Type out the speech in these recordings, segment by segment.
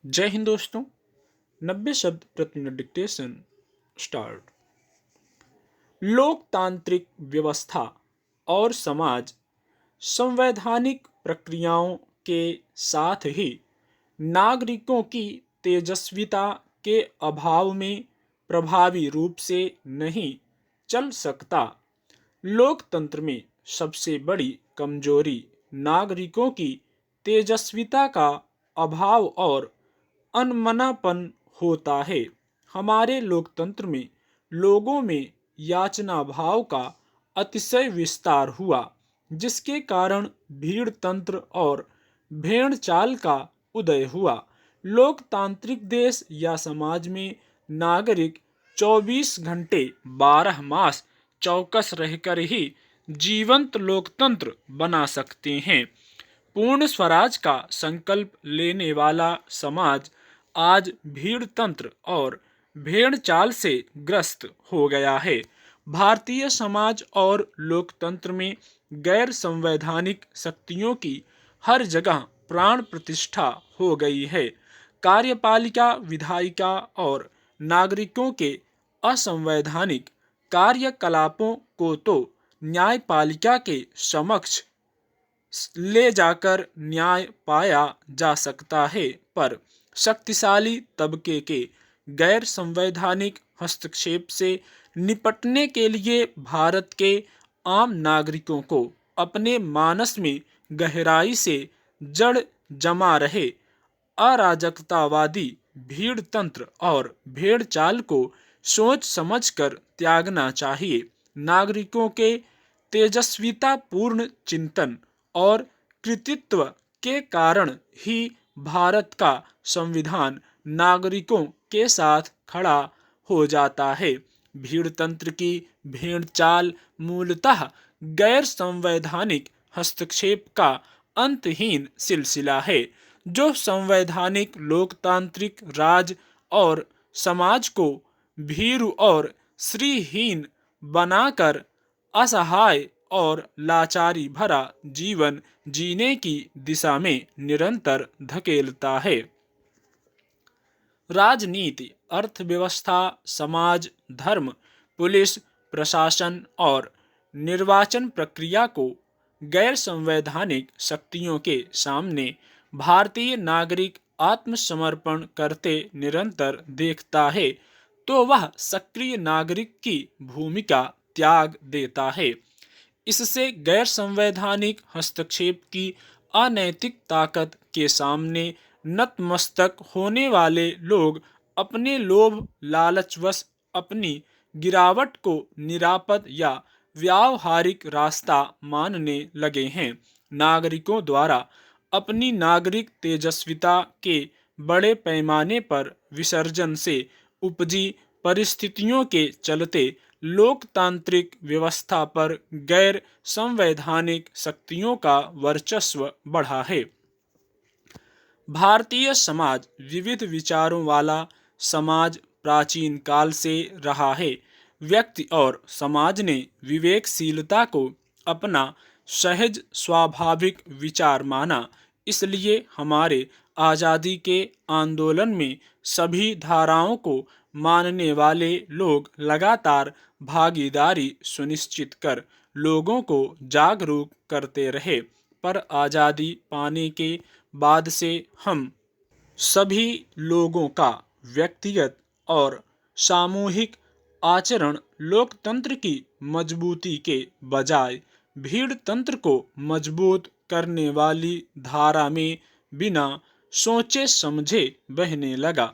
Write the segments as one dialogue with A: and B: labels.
A: जय हिंद दोस्तों। 90 शब्द प्रति मिनट डिक्टेशन स्टार्ट। लोकतांत्रिक व्यवस्था और समाज संवैधानिक प्रक्रियाओं के साथ ही नागरिकों की तेजस्विता के अभाव में प्रभावी रूप से नहीं चल सकता। लोकतंत्र में सबसे बड़ी कमजोरी नागरिकों की तेजस्विता का अभाव और अनमनापन होता है। हमारे लोकतंत्र में लोगों में याचना भाव का अतिशय विस्तार हुआ, जिसके कारण भीड़ तंत्र और भेड़ चाल का उदय हुआ। लोकतांत्रिक देश या समाज में नागरिक 24 घंटे 12 मास चौकस रहकर ही जीवंत लोकतंत्र बना सकते हैं। पूर्ण स्वराज का संकल्प लेने वाला समाज आज भीड़ तंत्र और भेड़ चाल से ग्रस्त हो गया है। भारतीय समाज और लोकतंत्र में गैर संवैधानिक शक्तियों की हर जगह प्राण प्रतिष्ठा हो गई है। कार्यपालिका, विधायिका और नागरिकों के असंवैधानिक कार्यकलापों को तो न्यायपालिका के समक्ष ले जाकर न्याय पाया जा सकता है, पर शक्तिशाली तबके के गैर संवैधानिक हस्तक्षेप से निपटने के लिए भारत के आम नागरिकों को अपने मानस में गहराई से जड़ जमा रहे अराजकतावादी भीड़ तंत्र और भेड़ चाल को सोच समझकर त्यागना चाहिए। नागरिकों के तेजस्वितापूर्ण चिंतन और कृतित्व के कारण ही भारत का संविधान नागरिकों के साथ खड़ा हो जाता है। भीड़ तंत्र की भेड़ चाल मूलतः गैर संवैधानिक हस्तक्षेप का अंतहीन सिलसिला है, जो संवैधानिक लोकतांत्रिक राज और समाज को भीरू और श्रीहीन बनाकर असहाय और लाचारी भरा जीवन जीने की दिशा में निरंतर धकेलता है। राजनीति, अर्थव्यवस्था, समाज, धर्म, पुलिस, प्रशासन और निर्वाचन प्रक्रिया को गैर संवैधानिक शक्तियों के सामने भारतीय नागरिक आत्मसमर्पण करते निरंतर देखता है, तो वह सक्रिय नागरिक की भूमिका त्याग देता है। इससे गैर संवैधानिक हस्तक्षेप की अनैतिक ताकत के सामने नतमस्तक होने वाले लोग अपने लोभ लालचवश अपनी गिरावट को निरापद या व्यावहारिक रास्ता मानने लगे हैं। नागरिकों द्वारा अपनी नागरिक तेजस्विता के बड़े पैमाने पर विसर्जन से उपजी परिस्थितियों के चलते लोकतांत्रिक व्यवस्था पर गैर संवैधानिक शक्तियों का वर्चस्व बढ़ा है। भारतीय समाज विविध विचारों वाला समाज प्राचीन काल से रहा है। व्यक्ति और समाज ने विवेकशीलता को अपना सहज स्वाभाविक विचार माना, इसलिए हमारे आज़ादी के आंदोलन में सभी धाराओं को मानने वाले लोग लगातार भागीदारी सुनिश्चित कर लोगों को जागरूक करते रहे। पर आज़ादी पाने के बाद से हम सभी लोगों का व्यक्तिगत और सामूहिक आचरण लोकतंत्र की मजबूती के बजाय भीड़ तंत्र को मजबूत करने वाली धारा में बिना सोचे समझे बहने लगा।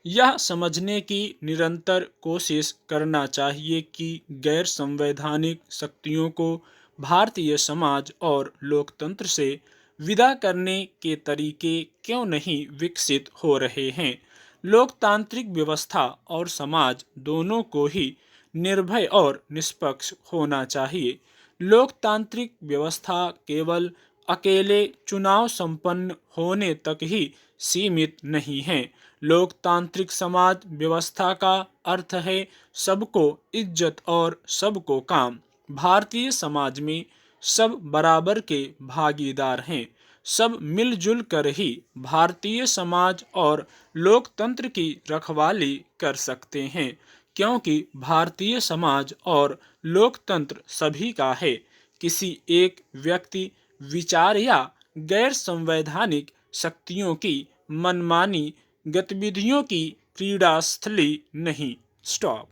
A: यह समझने की निरंतर कोशिश करना चाहिए कि गैर संवैधानिक शक्तियों को भारतीय समाज और लोकतंत्र से विदा करने के तरीके क्यों नहीं विकसित हो रहे हैं। लोकतांत्रिक व्यवस्था और समाज दोनों को ही निर्भय और निष्पक्ष होना चाहिए। लोकतांत्रिक व्यवस्था केवल अकेले चुनाव संपन्न होने तक ही सीमित नहीं है। लोकतांत्रिक समाज व्यवस्था का अर्थ है सबको इज्जत और सबको काम। भारतीय समाज में सब बराबर के भागीदार हैं। सब मिलजुल कर ही भारतीय समाज और लोकतंत्र की रखवाली कर सकते हैं, क्योंकि भारतीय समाज और लोकतंत्र सभी का है। किसी एक व्यक्ति, विचार या गैर संवैधानिक शक्तियों की मनमानी गतिविधियों की क्रीड़ा स्थली नहीं। स्टॉप।